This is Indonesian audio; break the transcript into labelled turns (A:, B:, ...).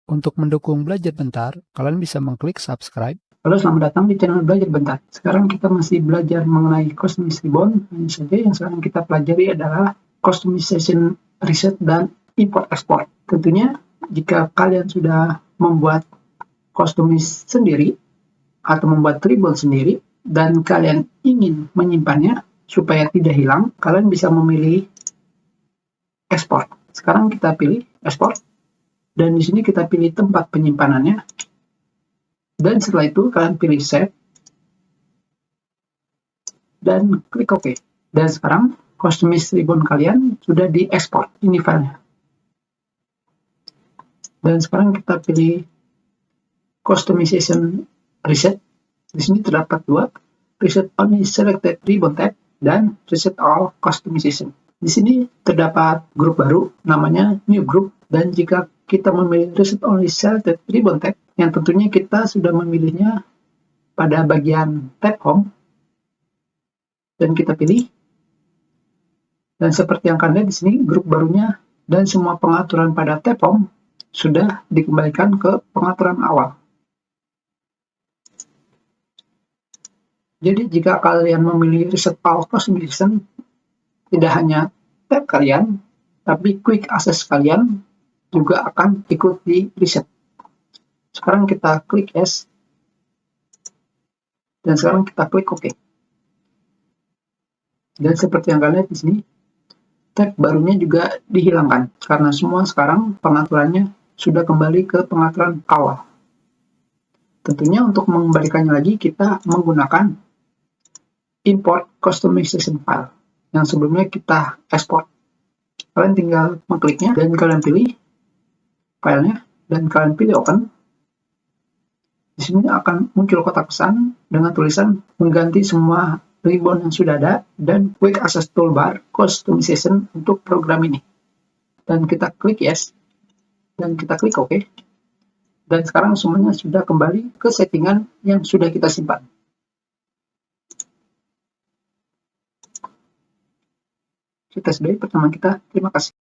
A: Untuk mendukung Belajar Bentar, kalian bisa mengklik subscribe.
B: Halo, selamat datang di channel Belajar Bentar. Sekarang kita masih belajar mengenai customized ribbon. Hanya saja yang sekarang kita pelajari adalah customization reset dan import export. Tentunya jika kalian sudah membuat customize sendiri atau membuat ribbon sendiri dan kalian ingin menyimpannya supaya tidak hilang, kalian bisa memilih export. Sekarang kita pilih export. Dan di sini kita pilih tempat penyimpanannya. Dan setelah itu kalian pilih save. Dan klik OK. Dan sekarang customized ribbon kalian sudah diekspor. Ini filenya. Dan sekarang kita pilih customization reset. Di sini terdapat dua. Reset only selected ribbon tab dan reset all customization. Di sini terdapat grup baru namanya new group. Dan jika kita memilih reset only selected ribbon tab, yang tentunya kita sudah memilihnya pada bagian tab home, dan kita pilih. Dan seperti yang kalian lihat di sini, grup barunya dan semua pengaturan pada tab home sudah dikembalikan ke pengaturan awal. Jadi jika kalian memilih reset all customization, tidak hanya tab kalian, tapi quick access kalian juga akan ikut di reset. Sekarang kita klik yes. Dan sekarang kita klik OK. Dan seperti yang kalian lihat di sini, tab barunya juga dihilangkan karena semua sekarang pengaturannya sudah kembali ke pengaturan awal. Tentunya untuk mengembalikannya lagi kita menggunakan import customization file yang sebelumnya kita ekspor. Kalian tinggal mengkliknya dan kalian pilih filenya dan kalian pilih open. Di sini akan muncul kotak pesan dengan tulisan mengganti semua ribbon yang sudah ada dan quick access toolbar customization untuk program ini. Dan kita klik yes dan kita klik OK. Dan sekarang semuanya sudah kembali ke settingan yang sudah kita simpan. Kita sudahi pertemuan kita. Terima kasih.